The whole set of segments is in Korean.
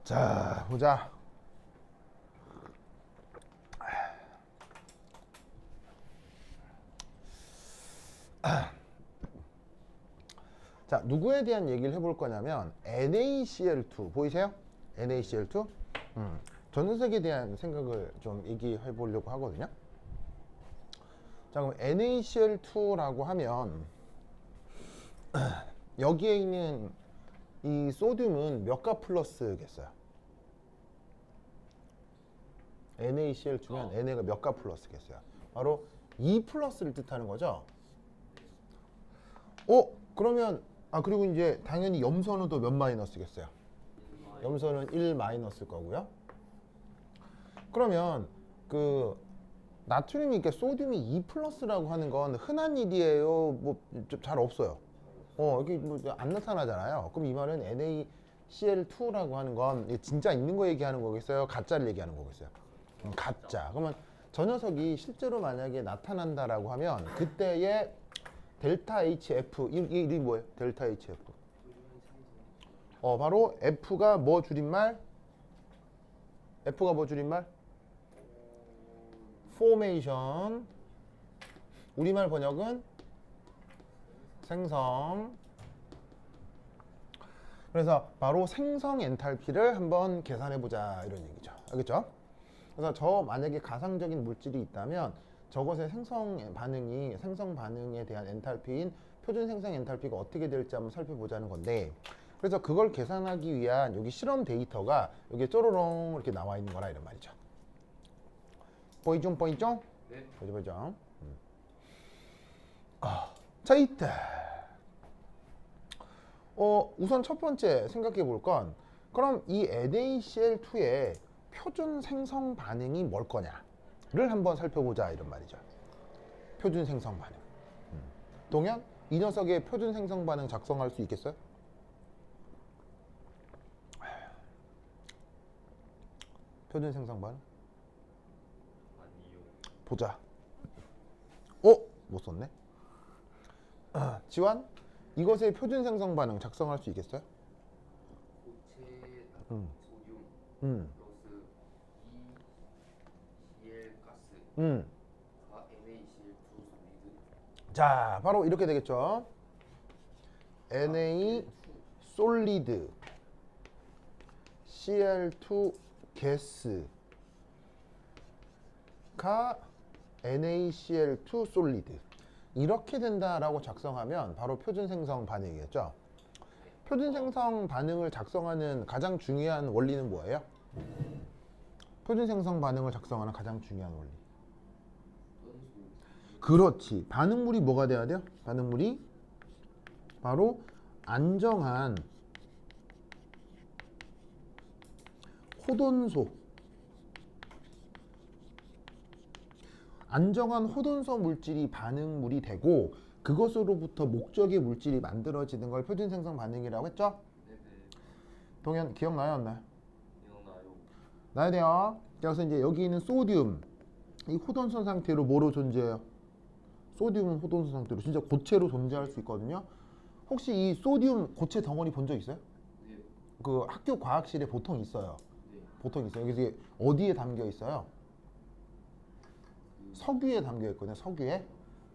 자, 보자. 자, 누구에 대한 얘기를 해볼 거냐면 NaCl2 보이세요? NaCl2 전세계에 대한 생각을 좀 얘기해 보려고 하거든요. 자, 그럼 NaCl2라고 하면 여기에 있는 이 소듐은 몇 가 플러스겠어요? NaCl 주면 Na가 몇 가 플러스겠어요? 바로 2 플러스를 뜻하는 거죠. 그러면 그리고 이제 당연히 염소는 또 몇 마이너스겠어요? 염소는 1 마이너스일 거고요. 그러면 그 나트륨이 이렇게 소듐이 2 플러스라고 하는 건 흔한 일이에요? 뭐 잘 없어요. 이게 뭐 안 나타나잖아요. 그럼 이 말은 NaCl2라고 하는 건 진짜 있는 거 얘기하는 거겠어요? 가짜를 얘기하는 거겠어요? 가짜. 그러면 저 녀석이 실제로 만약에 나타난다라고 하면 그때의 델타 HF 이게 뭐예요? 델타 HF. 바로 F가 뭐 줄임말? F가 뭐 줄임말? 포메이션. 우리말 번역은 생성. 그래서 바로 생성 엔탈피를 한번 계산해 보자 이런 얘기죠. 알겠죠? 그래서 저 만약에 가상적인 물질이 있다면 저것의 생성 반응에 대한 엔탈피인 표준 생성 엔탈피가 어떻게 될지 한번 살펴보자는 건데, 그래서 그걸 계산하기 위한 여기 실험 데이터가 여기 쪼로롱 이렇게 나와 있는 거라 이런 말이죠. 보이죠? 네. 보이죠? 자, 이때 우선 첫 번째 생각해 볼 건, 그럼 이 NaCl2의 표준 생성 반응이 뭘 거냐를 한번 살펴보자 이런 말이죠. 표준 생성 반응. 동현, 이 녀석의 표준 생성 반응 작성할 수 있겠어요? 표준 생성 반응? 아니요. 보자. 못 썼네. 지환, 이것의 표준 생성 반응 작성할 수 있겠어요? 고체 음. 소듐 플러스 ECl 가스 NaCl2 솔리드. 자, 바로 이렇게 되겠죠. Na 솔리드 Cl2 가스가 NaCl2 솔리드 이렇게 된다라고 작성하면 바로 표준 생성 반응이겠죠. 표준 생성 반응을 작성하는 가장 중요한 원리는 뭐예요? 표준 생성 반응을 작성하는 가장 중요한 원리. 그렇지. 반응물이 뭐가 돼야 돼요? 반응물이 바로 안정한 호돈소. 안정한 호돈소 물질이 반응물이 되고 그것으로부터 목적의 물질이 만들어지는 걸 표준 생성 반응이라고 했죠? 네네. 동현 기억나요 안 나요? 기억나요. 나야 돼요. 그래서 이제 여기 있는 소듐 이 호돈소 상태로 뭐로 존재해요? 소듐은 호돈소 상태로 진짜 고체로 존재할 수 있거든요. 혹시 이 소듐 고체 덩어리 본 적 있어요? 네. 그 학교 과학실에 보통 있어요. 네. 보통 있어요. 여기 어디에 담겨 있어요? 석유에 담겨 있거든요. 석유에.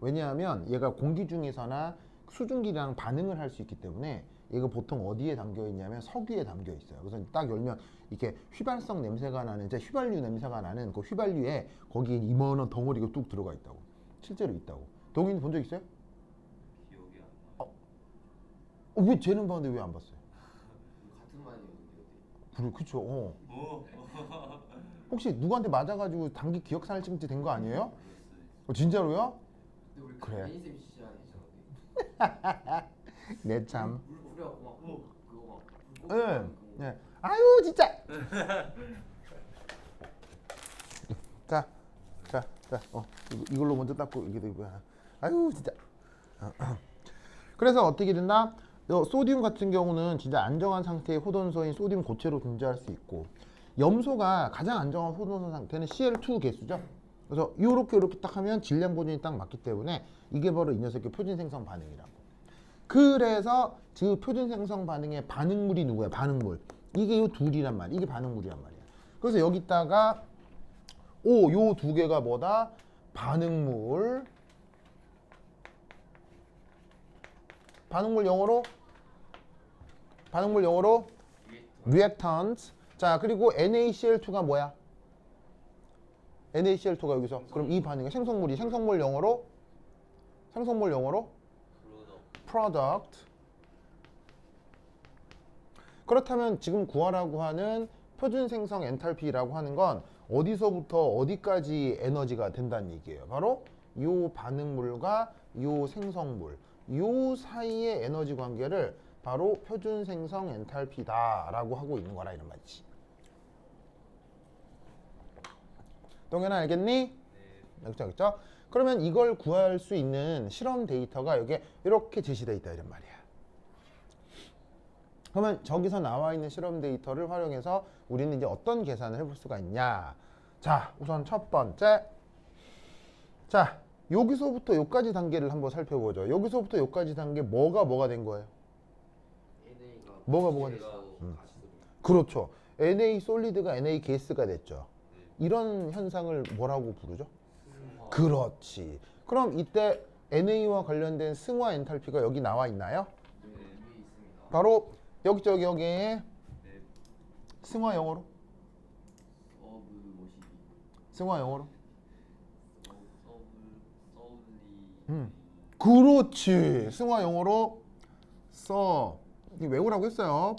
왜냐하면 얘가 공기 중에서나 수증기랑 반응을 할 수 있기 때문에 얘가 보통 어디에 담겨 있냐면 석유에 담겨 있어요. 그래서 딱 열면 이렇게 휘발성 냄새가 나는, 이제 휘발유 냄새가 나는 그 휘발유에 거기에 이만한 덩어리가 뚝 들어가 있다고. 실제로 있다고. 동인 본 적 있어요? 기억이 안 나. 왜 쟤는 봤는데 왜 안 봤어요? 같은 반이었는데요. 그래, 그쵸. 혹시 누구한테 맞아가지고 단기 기억상실증 된 거 아니에요? 진짜로요? 근데 우리 그래. 쌤 진짜 아니잖아. 네, 참. 물 뿌려갖고 막 그거 막. 응. 네. 아유, 진짜. 자, 이걸로 먼저 닦고 이게 되고. 아유, 진짜. 그래서 어떻게 된다? 소듐 같은 경우는 진짜 안정한 상태의 호돈소인 소듐 고체로 존재할 수 있고, 염소가 가장 안정한 호돈소 상태는 Cl2 개수죠. 그래서 이렇게 딱 하면 질량 보존이 딱 맞기 때문에 이게 바로 이 녀석의 표준 생성 반응이라고. 그래서 그 표준 생성 반응의 반응물이 누구야? 반응물. 이게 요 둘이란 말이야. 이게 반응물이란 말이야. 그래서 여기다가 요 두 개가 뭐다? 반응물. 반응물 영어로 reactant. 자, 그리고 NaCl2가 뭐야? NaCl2가 여기서 그럼 이 반응이 생성물 영어로 product. 그렇다면 지금 구하라고 하는 표준 생성 엔탈피라고 하는 건 어디서부터 어디까지 에너지가 된다는 얘기예요. 바로 요 반응물과 요 생성물 요 사이의 에너지 관계를 바로 표준 생성 엔탈피다라고 하고 있는 거라 이런 말이지. 동현아 알겠니? 그렇죠, 그렇죠. 그러면 이걸 구할 수 있는 실험 데이터가 여기에 이렇게 제시되어 있다 이런 말이야. 그러면 저기서 나와 있는 실험 데이터를 활용해서 우리는 이제 어떤 계산을 해볼 수가 있냐. 자, 우선 첫 번째. 자, 여기서부터 여기까지 단계를 한번 살펴보죠. 여기서부터 여기까지 단계 뭐가 된 거예요? NA가 뭐가 됐어? 그렇죠. Na 솔리드가 Na 가스가 됐죠. 이런 현상을 뭐라고 부르죠? 그렇지. 그럼 이때 NA와 관련된 승화 엔탈피가 여기 나와 있나요? 네, 위에 있습니다. 바로 여기에 승화 영어로? 승화 영어로? 그렇지. 승화 영어로 이거 외우라고 했어요.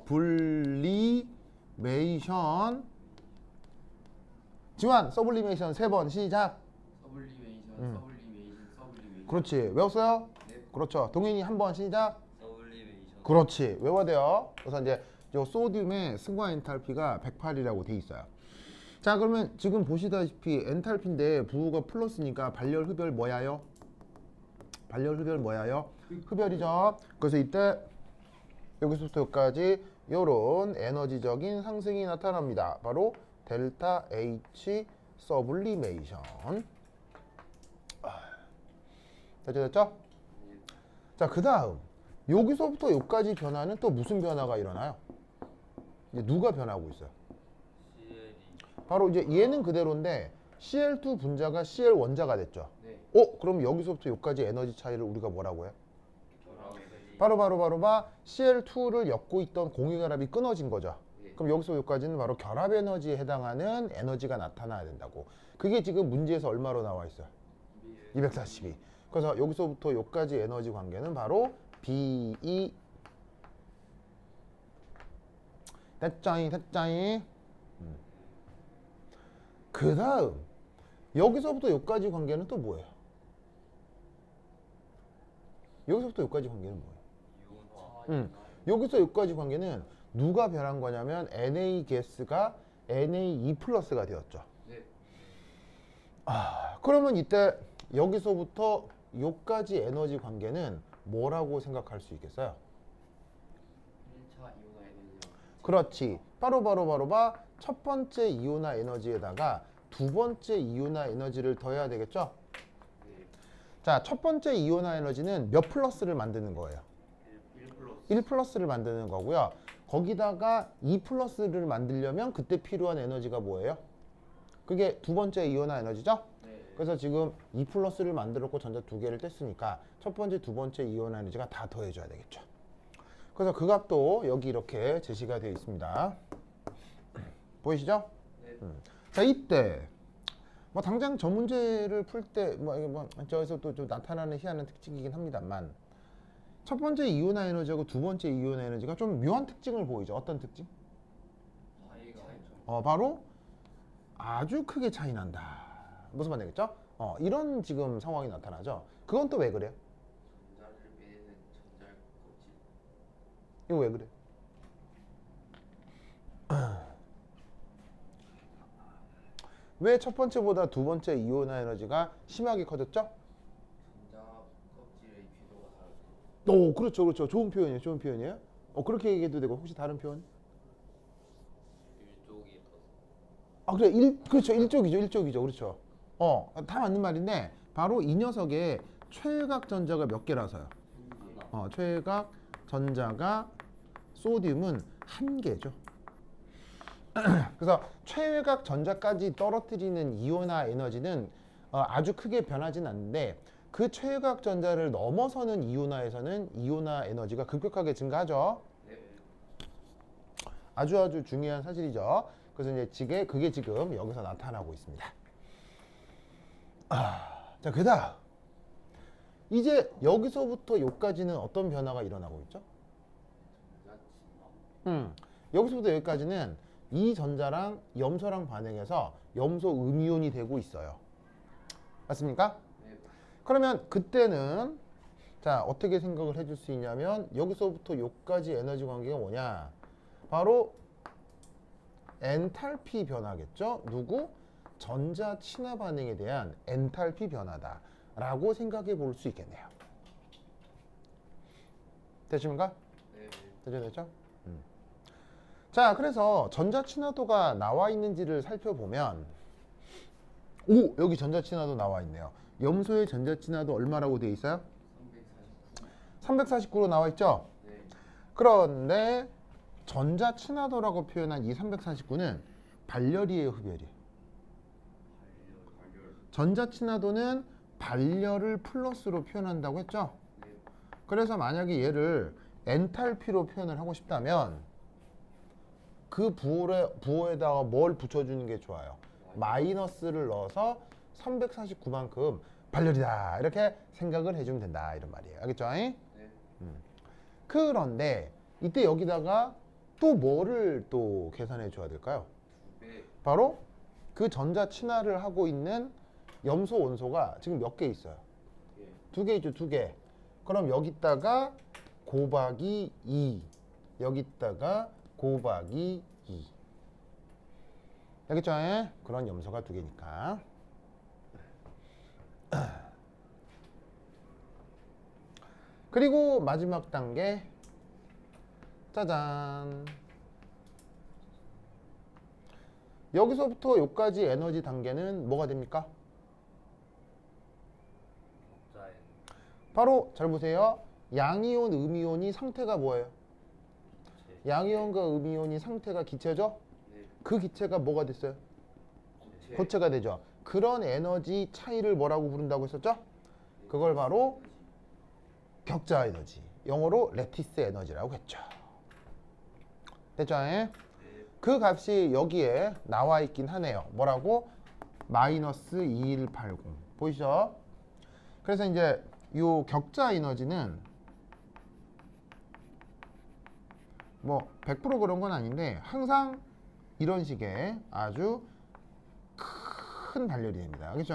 블리메이션. 지환, 서블리메이션 3번 시작. 서블리메이션. 그렇지. 외웠어요? 네. 그렇죠. 동현이 한 번 시작. 서블리메이션. 그렇지. 외워야 돼요. 그래서 이제 요 소듐의 승화 엔탈피가 108이라고 돼 있어요. 자, 그러면 지금 보시다시피 엔탈피인데 부호가 플러스니까 발열 흡열 뭐야요? 흡열이죠. 그래서 이때 여기서부터 여기까지 요런 에너지적인 상승이 나타납니다. 바로 델타 H 서블리메이션. 됐죠? 자, 그 다음 여기서부터 여기까지 변화는 또 무슨 변화가 일어나요? 이제 누가 변하고 있어요? 바로 이제 얘는 그대로인데 Cl2 분자가 Cl 원자가 됐죠. 네. 그럼 여기서부터 여기까지 에너지 차이를 우리가 뭐라고 해요? 결합. 바로 Cl2를 엮고 있던 공유결합이 끊어진 거죠. 네. 그럼 여기서 여기까지는 바로 결합 에너지에 해당하는 에너지가 나타나야 된다고. 그게 지금 문제에서 얼마로 나와 있어요? 242. 그래서 여기서부터 여기까지 에너지 관계는 바로 BE. 됐자잉. 그 다음 여기서부터 여기까지 관계는 또 뭐예요? 여기서부터 여기까지 관계는 뭐예요? 여기서 여기까지 관계는 누가 변한 거냐면 Na 가스가 Na2 플러스가 되었죠. 네. 그러면 이때 여기서부터 여기까지 에너지 관계는 뭐라고 생각할 수 있겠어요? 1차 이온화 에너지랑 그렇지. 바로 첫 번째 이온화 에너지에다가 두 번째 이온화 에너지를 더해야 되겠죠? 네. 자, 첫 번째 이온화 에너지는 몇 플러스를 만드는 거예요? 1 플러스를 만드는 거고요. 거기다가 2 플러스를 만들려면 그때 필요한 에너지가 뭐예요? 그게 두 번째 이온화 에너지죠? 네. 그래서 지금 2 플러스를 만들었고 전자 두 개를 뗐으니까 첫 번째, 두 번째 이온화 에너지가 다 더해줘야 되겠죠. 그래서 그 값도 여기 이렇게 제시가 되어 있습니다. 보이시죠? 네. 자, 이때 뭐 당장 저 문제를 풀 때 저에서 또 좀 나타나는 희한한 특징이긴 합니다만 첫 번째 이온화 에너지하고 두 번째 이온화 에너지가 좀 묘한 특징을 보이죠. 어떤 특징? 차이가 바로 아주 크게 차이 난다. 무슨 말 되겠죠? 이런 지금 상황이 나타나죠. 그건 또 왜 그래요? 전자를 빼는 전자 껍질. 이거 왜 그래? 왜 첫 번째보다 두 번째 이온화 에너지가 심하게 커졌죠? 전자 껍질의 궤도가 다르죠. 그렇죠. 좋은 표현이에요. 그렇게 얘기해도 되고 혹시 다른 표현? 일쪽이 더. 그래, 일쪽이죠. 그렇죠. 다 맞는 말인데 바로 이 녀석의 최각 전자가 몇 개라서요. 최각 전자가 소듐은 1개죠. 그래서 최외곽 전자까지 떨어뜨리는 이온화 에너지는 아주 크게 변하진 않는데 그 최외곽 전자를 넘어서는 이온화에서는 이온화 에너지가 급격하게 증가하죠. 네. 아주 중요한 사실이죠. 그래서 이제 그게 지금 여기서 나타나고 있습니다. 자, 그다음 이제 여기서부터 여기까지는 어떤 변화가 일어나고 있죠? 전자 여기서부터 여기까지는 이 전자랑 염소랑 반응해서 염소 음이온이 되고 있어요. 맞습니까? 네. 그러면 그때는 자 어떻게 생각을 해줄 수 있냐면 여기서부터 여기까지 에너지 관계가 뭐냐? 바로 엔탈피 변화겠죠? 누구? 전자 친화 반응에 대한 엔탈피 변화다라고 생각해 볼 수 있겠네요. 되십니까? 네. 됐죠? 자, 그래서 전자 친화도가 나와 있는지를 살펴보면 오! 여기 전자 친화도 나와 있네요. 염소의 전자 친화도 얼마라고 되어 있어요? 349. 349로 나와 있죠? 네. 그런데 전자 친화도라고 표현한 이 349는 발열이에요, 흡열이에요? 발열. 전자 친화도는 발열을 플러스로 표현한다고 했죠? 네. 그래서 만약에 얘를 엔탈피로 표현을 하고 싶다면 그 부호에다가 뭘 붙여주는 게 좋아요? 마이너스를 넣어서 349만큼 발열이다 이렇게 생각을 해주면 된다 이런 말이에요. 알겠죠? 네. 그런데 이때 여기다가 또 뭐를 또 계산해 줘야 될까요? 2배. 바로 그 전자 친화를 하고 있는 염소 원소가 지금 몇 개 있어요? 예. 2개 있죠, 2개. 그럼 여기다가 곱하기 2 여기다가 곱하기 2 알겠죠? 그런 염소가 2개니까 그리고 마지막 단계 짜잔 여기서부터 여기까지 에너지 단계는 뭐가 됩니까? 적자에. 바로 잘 보세요. 양이온, 음이온이 상태가 뭐예요? 양이온과 음이온이 상태가 기체죠? 네. 그 기체가 뭐가 됐어요? 고체. 고체가 되죠. 그런 에너지 차이를 뭐라고 부른다고 했었죠? 그걸 바로 격자 에너지, 영어로 레티스 에너지라고 했죠. 됐죠? 그 값이 여기에 나와 있긴 하네요. 뭐라고? 마이너스 2180 보이시죠? 그래서 이제 이 격자 에너지는 뭐 100% 그런 건 아닌데 항상 이런 식의 아주 큰 발열이 됩니다. 알겠죠?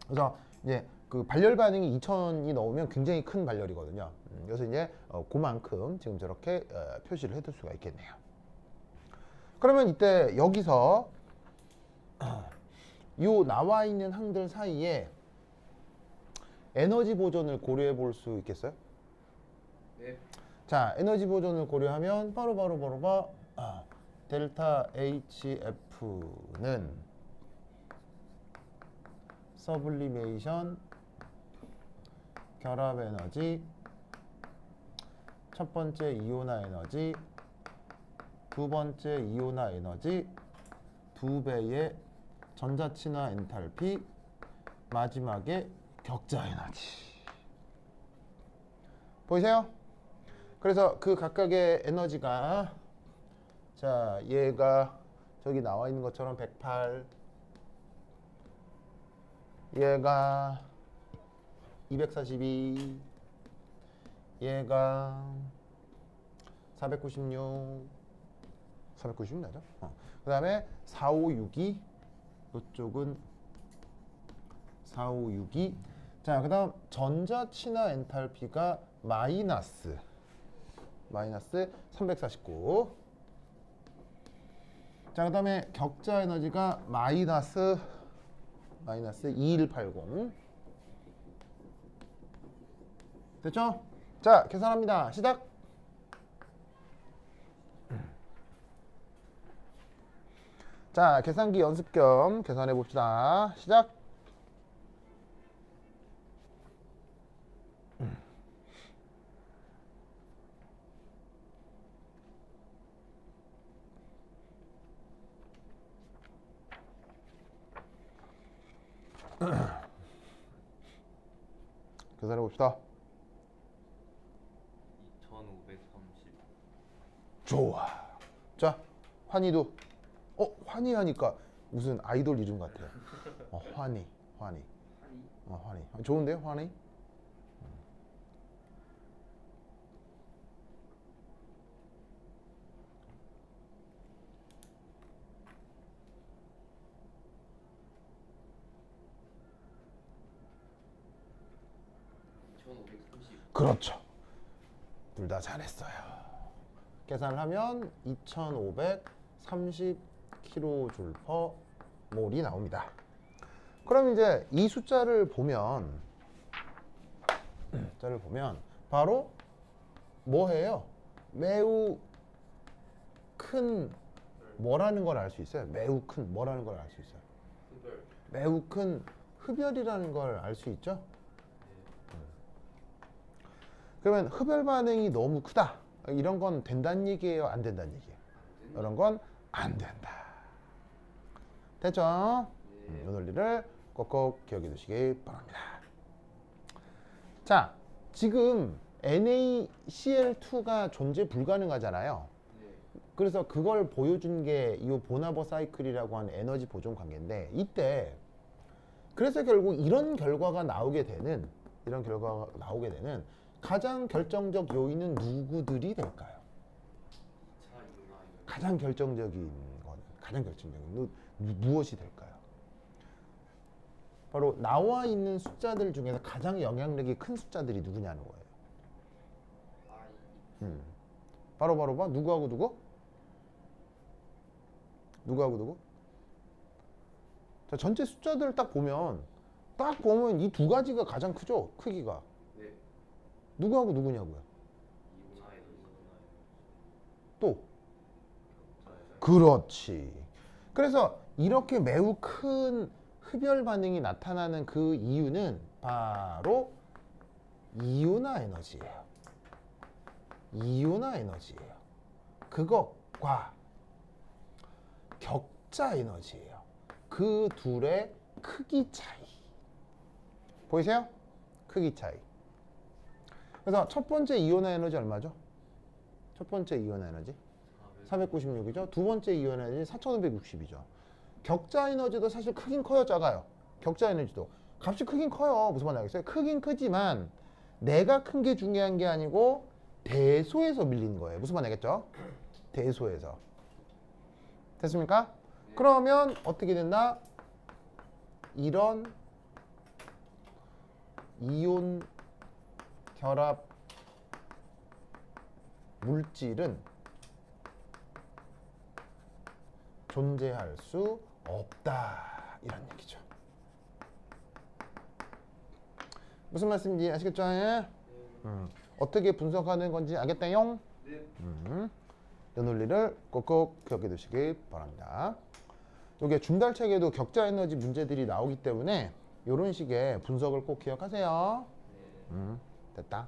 그래서 이제 그 발열 반응이 2000이 넘으면 굉장히 큰 발열이거든요. 그래서 이제 그만큼 지금 저렇게 표시를 해둘 수가 있겠네요. 그러면 이때 여기서 요 나와 있는 항들 사이에 에너지 보존을 고려해 볼 수 있겠어요? 네. 자, 에너지 보존을 고려하면 바로 델타 HF는 서블리메이션 결합 에너지 첫 번째 이온화 에너지 두 번째 이온화 에너지 2배의 전자 친화 엔탈피 마지막에 격자 에너지 보이세요? 그래서 그 각각의 에너지가 자 얘가 저기 나와 있는 것처럼 108 얘가 242 얘가 496 496 나죠? 그 다음에 4562 이쪽은 4562 자, 그 다음 전자 친화 엔탈피가 마이너스 349 자, 그 다음에 격자 에너지가 마이너스 2180 됐죠? 자, 계산합니다. 시작. 자, 계산기 연습 겸 계산해 봅시다. 시작. 계산해 봅시다. 2530. 좋아. 자, 환희도. 환희 하니까 무슨 아이돌 이름 같아요. 환희. 아니, 환희. 좋은데요, 환희? 그렇죠. 둘 다 잘했어요. 계산을 하면 2530kJ/몰이 나옵니다. 그럼 이제 이 숫자를 보면 바로 뭐예요? 매우 큰 뭐라는 걸 알 수 있어요. 매우 큰 뭐라는 걸 알 수 있어요. 흡열. 매우 큰 흡열이라는 걸 알 수 있죠. 그러면 흡열 반응이 너무 크다. 이런 건 된다는 얘기예요? 안 된다는 얘기예요? 이런 건 안 된다. 됐죠? 이 논리를 꼭꼭 기억해 두시기 바랍니다. 자, 지금 NaCl2가 존재 불가능하잖아요. 네. 그래서 그걸 보여준 게 이 보나버 사이클이라고 하는 에너지 보존 관계인데, 이때 그래서 결국 이런 결과가 나오게 되는 가장 결정적 요인은 누구들이 될까요? 가장 결정적인 무엇이 될까요? 바로 나와 있는 숫자들 중에서 가장 영향력이 큰 숫자들이 누구냐는 거예요. 바로 봐. 누구하고 누구? 자, 전체 숫자들 딱 보면 이 두 가지가 가장 크죠? 크기가. 네. 누구하고 누구냐고요? 또 그렇지. 그래서 이렇게 매우 큰 흡열 반응이 나타나는 그 이유는 바로 이온화 에너지예요. 그것과 격자 에너지예요. 그 둘의 크기 차이. 보이세요? 크기 차이. 그래서 첫 번째 이온화 에너지 얼마죠? 첫 번째 이온화 에너지 496이죠. 두 번째 이온화 에너지 4560이죠. 격자 에너지도 사실 크긴 커요, 작아요? 격자 에너지도 값이 크긴 커요. 무슨 말 알겠어요? 크긴 크지만 내가 큰 게 중요한 게 아니고 대소에서 밀리는 거예요. 무슨 말 알겠죠? 대소에서. 됐습니까? 그러면 어떻게 된다? 이런 이온 결합 물질은 존재할 수 없다. 이런 얘기죠. 무슨 말씀인지 아시겠죠? 예? 어떻게 분석하는 건지 알겠다용? 네. 이 논리를 꼭꼭 기억해 두시기 바랍니다. 이게 중달책에도 격자 에너지 문제들이 나오기 때문에 이런 식의 분석을 꼭 기억하세요. 됐다.